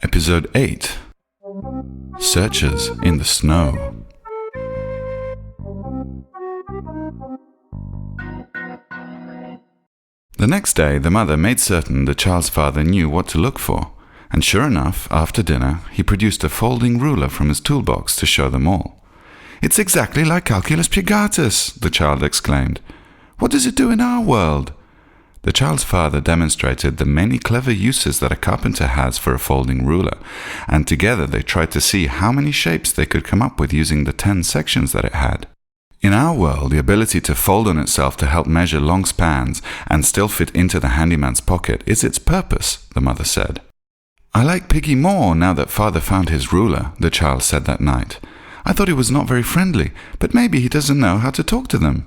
Episode 8. Searchers in the Snow. The next day, the mother made certain the child's father knew what to look for, and sure enough, after dinner, he produced a folding ruler from his toolbox to show them all. "It's exactly like Calculus Purgatus," the child exclaimed. "What does it do in our world?" The child's father demonstrated the many clever uses that a carpenter has for a folding ruler, and together they tried to see how many shapes they could come up with using the 10 sections that it had. In our world, the ability to fold on itself to help measure long spans and still fit into the handyman's pocket is its purpose, the mother said. "I like Piggy more now that father found his ruler," the child said that night. "I thought he was not very friendly, but maybe he doesn't know how to talk to them."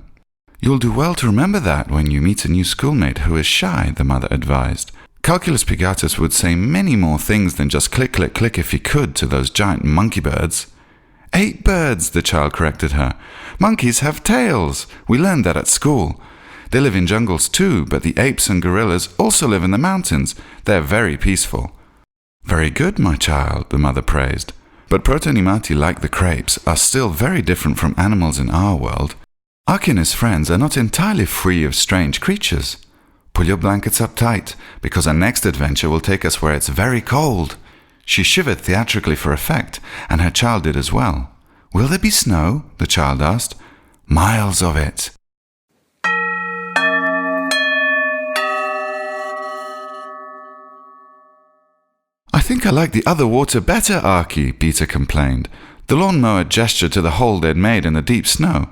"You'll do well to remember that when you meet a new schoolmate who is shy," the mother advised. "Calculus Purgatus would say many more things than just click, click, click if he could to those giant monkey birds." "Ape birds," the child corrected her. "Monkeys have tails. We learned that at school. They live in jungles too, but the apes and gorillas also live in the mountains. They're very peaceful." "Very good, my child," the mother praised. "But protonimati, like the crepes, are still very different from animals in our world. Arky and his friends are not entirely free of strange creatures. Pull your blankets up tight, because our next adventure will take us where it's very cold." She shivered theatrically for effect, and her child did as well. "Will there be snow?" the child asked. "Miles of it." "I think I like the other water better, Arky," Peter complained. The lawnmower gestured to the hole they'd made in the deep snow.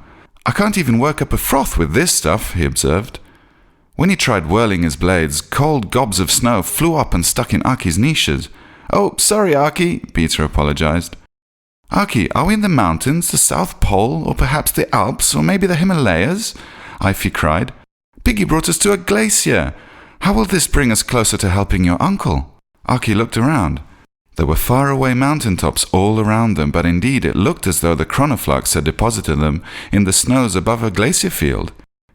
"I can't even work up a froth with this stuff," he observed. When he tried whirling his blades, cold gobs of snow flew up and stuck in Arky's niches. "Oh, sorry, Arky," Peter apologized. "Arky, are we in the mountains, the South Pole, or perhaps the Alps, or maybe the Himalayas?" Ivy cried. "Piggy brought us to a glacier. How will this bring us closer to helping your uncle?" Arky looked around. There were faraway mountaintops all around them, but indeed it looked as though the chronoflux had deposited them in the snows above a glacier field.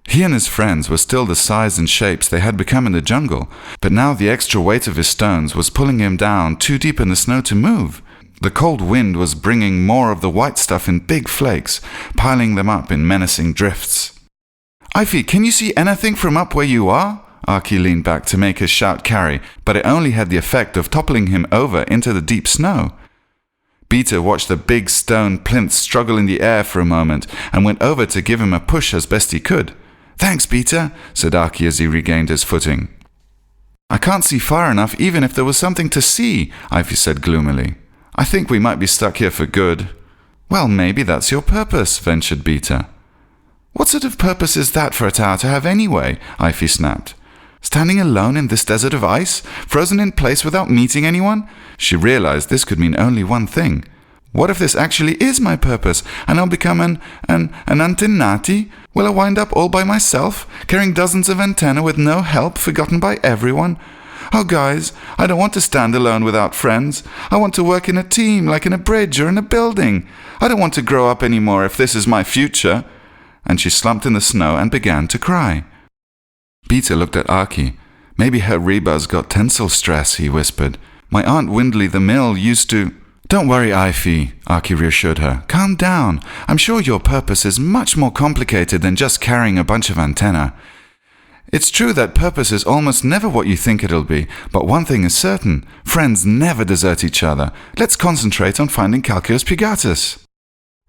He and his friends were still the size and shapes they had become in the jungle, but now the extra weight of his stones was pulling him down too deep in the snow to move. The cold wind was bringing more of the white stuff in big flakes, piling them up in menacing drifts. "Ivy, can you see anything from up where you are?" Arky leaned back to make his shout carry, but it only had the effect of toppling him over into the deep snow. Peter watched the big stone plinth struggle in the air for a moment and went over to give him a push as best he could. "Thanks, Peter," said Arky as he regained his footing. "I can't see far enough even if there was something to see," Ivy said gloomily. "I think we might be stuck here for good." "Well, maybe that's your purpose," ventured Peter. "What sort of purpose is that for a tower to have anyway?" Ivy snapped. "Standing alone in this desert of ice, frozen in place without meeting anyone?" She realized this could mean only one thing. "What if this actually is my purpose, and I'll become an antenati? Will I wind up all by myself, carrying dozens of antennae with no help, forgotten by everyone? Oh, guys, I don't want to stand alone without friends. I want to work in a team, like in a bridge or in a building. I don't want to grow up anymore if this is my future." And she slumped in the snow and began to cry. Peter looked at Arky. "Maybe her rebuzz got tensile stress," he whispered. "My Aunt Windley the Mill used to—" "Don't worry, Ivy," Arky reassured her. "Calm down. I'm sure your purpose is much more complicated than just carrying a bunch of antennae. It's true that purpose is almost never what you think it'll be, but one thing is certain. Friends never desert each other. Let's concentrate on finding Calculus Purgatus."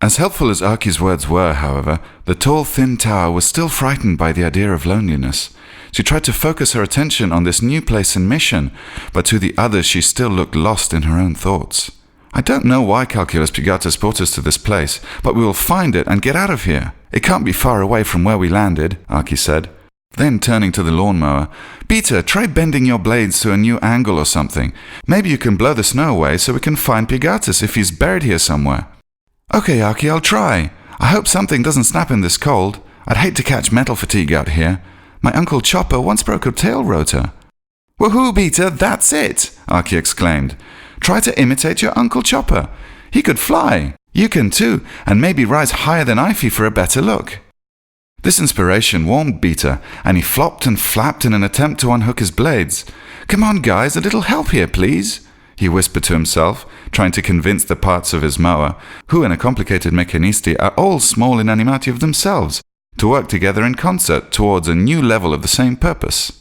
As helpful as Arky's words were, however, the tall, thin tower was still frightened by the idea of loneliness. She tried to focus her attention on this new place and mission, but to the others she still looked lost in her own thoughts. "I don't know why Calculus Purgatus brought us to this place, but we will find it and get out of here. It can't be far away from where we landed," Arky said. Then, turning to the lawnmower, "Peter, try bending your blades to a new angle or something. Maybe you can blow the snow away so we can find Purgatus if he's buried here somewhere." "Okay, Arky, I'll try. I hope something doesn't snap in this cold. I'd hate to catch metal fatigue out here. My Uncle Chopper once broke a tail rotor." "Woohoo, Peter, that's it!" Arky exclaimed. Try to imitate your Uncle Chopper. He could fly. You can too, and maybe rise higher than Ify for a better look." This inspiration warmed Beta, and he flopped and flapped in an attempt to unhook his blades. "Come on, guys, a little help here, please," he whispered to himself, trying to convince the parts of his mower, who in a complicated mechanisti are all small inanimati of themselves, to work together in concert towards a new level of the same purpose.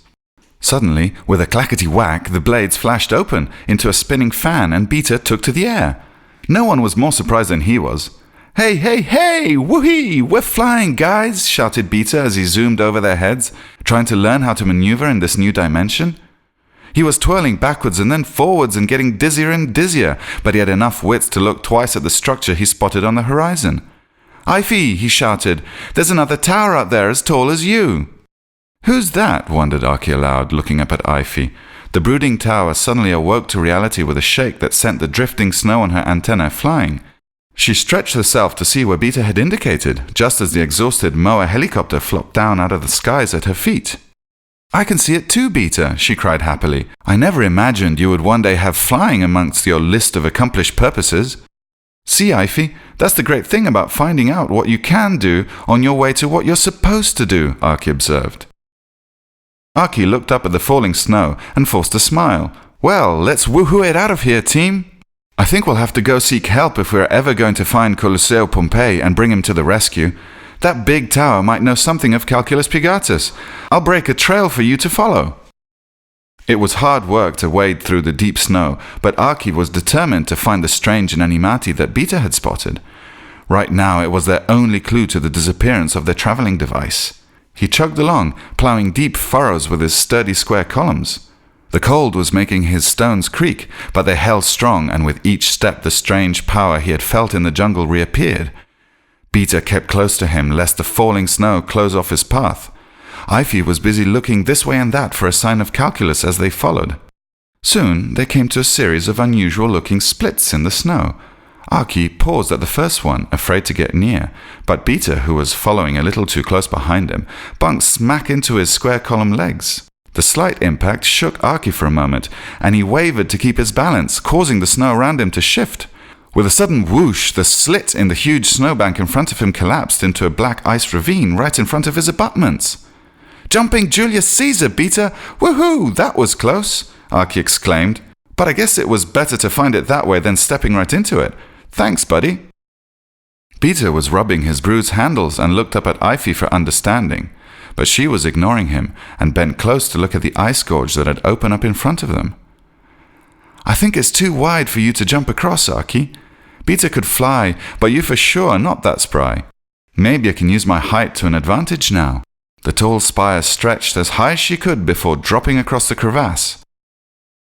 Suddenly, with a clackety whack, the blades flashed open into a spinning fan, and Beta took to the air. No one was more surprised than he was. "Hey, hey, hey! Woohee! We're flying, guys!" shouted Beta as he zoomed over their heads, trying to learn how to maneuver in this new dimension. He was twirling backwards and then forwards and getting dizzier and dizzier, but he had enough wits to look twice at the structure he spotted on the horizon. "Ify," he shouted, "there's another tower out there as tall as you." "Who's that?" wondered Arky aloud, looking up at Ify. The brooding tower suddenly awoke to reality with a shake that sent the drifting snow on her antennae flying. She stretched herself to see where Beta had indicated, just as the exhausted mower helicopter flopped down out of the skies at her feet. "I can see it too, Beta," she cried happily. "I never imagined you would one day have flying amongst your list of accomplished purposes." "See, Ify, that's the great thing about finding out what you can do on your way to what you're supposed to do," Arky observed. Arky looked up at the falling snow and forced a smile. "Well, let's woohoo it out of here, team. I think we'll have to go seek help if we're ever going to find Colosseo Pompeii and bring him to the rescue. That big tower might know something of Calculus Pigatus. I'll break a trail for you to follow." It was hard work to wade through the deep snow, but Arky was determined to find the strange inanimati that Beta had spotted. Right now it was their only clue to the disappearance of their traveling device. He chugged along, plowing deep furrows with his sturdy square columns. The cold was making his stones creak, but they held strong, and with each step the strange power he had felt in the jungle reappeared. Beta kept close to him, lest the falling snow close off his path. Ify was busy looking this way and that for a sign of Calculus as they followed. Soon they came to a series of unusual-looking splits in the snow. Arky paused at the first one, afraid to get near, but Beta, who was following a little too close behind him, bunked smack into his square-column legs. The slight impact shook Arky for a moment, and he wavered to keep his balance, causing the snow around him to shift. With a sudden whoosh, the slit in the huge snowbank in front of him collapsed into a black ice ravine right in front of his abutments. "Jumping Julius Caesar, Beta! Woohoo! That was close!" Arky exclaimed. "But I guess it was better to find it that way than stepping right into it. Thanks, buddy." Beta was rubbing his bruised handles and looked up at Ify for understanding, but she was ignoring him and bent close to look at the ice gorge that had opened up in front of them. "I think it's too wide for you to jump across, Arky. Beta could fly, but you for sure are not that spry. Maybe I can use my height to an advantage now." The tall spire stretched as high as she could before dropping across the crevasse.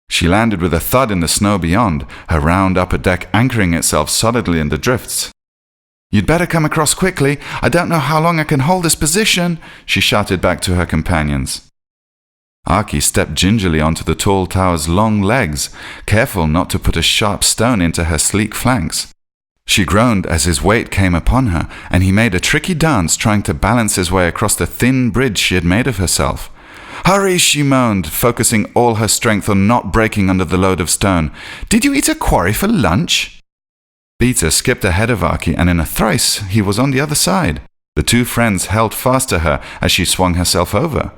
She landed with a thud in the snow beyond, her round upper deck anchoring itself solidly in the drifts. "You'd better come across quickly. I don't know how long I can hold this position," she shouted back to her companions. Arky stepped gingerly onto the tall tower's long legs, careful not to put a sharp stone into her sleek flanks. She groaned as his weight came upon her, and he made a tricky dance trying to balance his way across the thin bridge she had made of herself. "Hurry," she moaned, focusing all her strength on not breaking under the load of stone. "Did you eat a quarry for lunch?" Beta skipped ahead of Arky, and in a thrice he was on the other side. The two friends held fast to her as she swung herself over.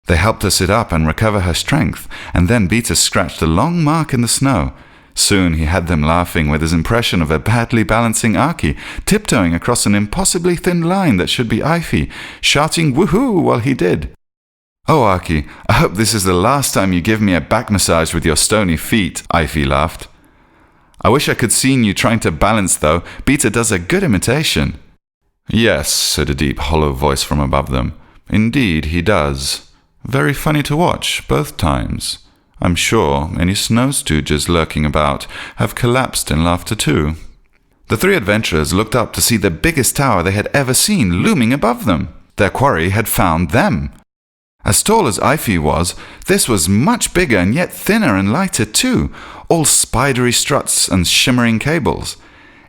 They helped her sit up and recover her strength, and then Beta scratched a long mark in the snow. Soon he had them laughing with his impression of a badly balancing Arky, tiptoeing across an impossibly thin line that should be Ify, shouting woohoo while he did. "Oh, Arky, I hope this is the last time you give me a back massage with your stony feet," Ify laughed. "I wish I could seen you trying to balance, though. Beta does a good imitation." "Yes," said a deep, hollow voice from above them. "Indeed, he does. Very funny to watch, both times. I'm sure any snow stooges lurking about have collapsed in laughter too." The three adventurers looked up to see the biggest tower they had ever seen looming above them. Their quarry had found them. As tall as Ify was, this was much bigger and yet thinner and lighter too, all spidery struts and shimmering cables.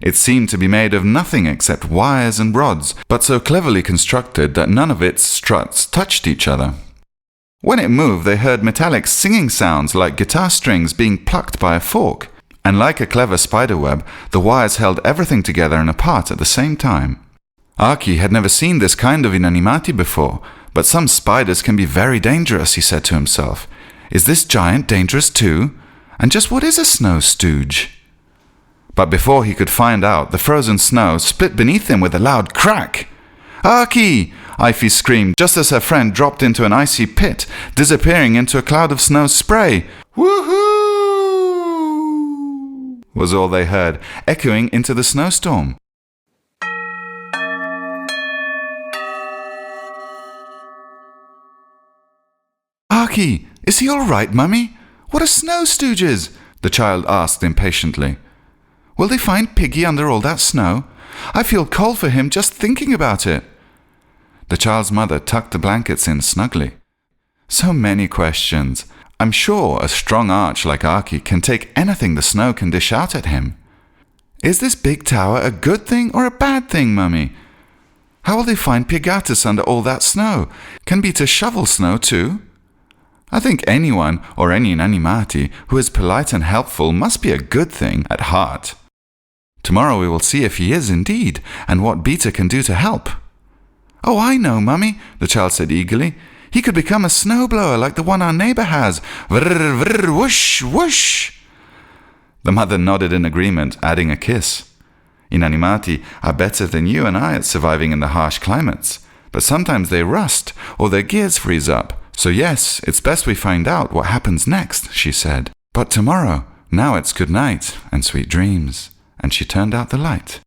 It seemed to be made of nothing except wires and rods, but so cleverly constructed that none of its struts touched each other. When it moved, they heard metallic singing sounds like guitar strings being plucked by a fork. And like a clever spiderweb, the wires held everything together and apart at the same time. Arky had never seen this kind of inanimati before, but some spiders can be very dangerous, he said to himself. Is this giant dangerous too? And just what is a snow stooge? But before he could find out, the frozen snow split beneath him with a loud crack. Arky! Ivy screamed just as her friend dropped into an icy pit, disappearing into a cloud of snow spray. Woohoo! Was all they heard, echoing into the snowstorm. Arky, is he all right, Mummy? What are snow stooges? The child asked impatiently. Will they find Piggy under all that snow? I feel cold for him just thinking about it. The child's mother tucked the blankets in snugly. So many questions. I'm sure a strong arch like Arky can take anything the snow can dish out at him. Is this big tower a good thing or a bad thing, Mummy? How will they find Pigatus under all that snow? Can Peter shovel snow too? I think anyone or any inanimati who is polite and helpful must be a good thing at heart. Tomorrow we will see if he is indeed, and what Beta can do to help. Oh, I know, Mummy, the child said eagerly. He could become a snowblower like the one our neighbor has. Vrr, vrr, whoosh, whoosh. The mother nodded in agreement, adding a kiss. Inanimati are better than you and I at surviving in the harsh climates, but sometimes they rust or their gears freeze up. So yes, it's best we find out what happens next, she said. But tomorrow, now it's good night and sweet dreams. And she turned out the light.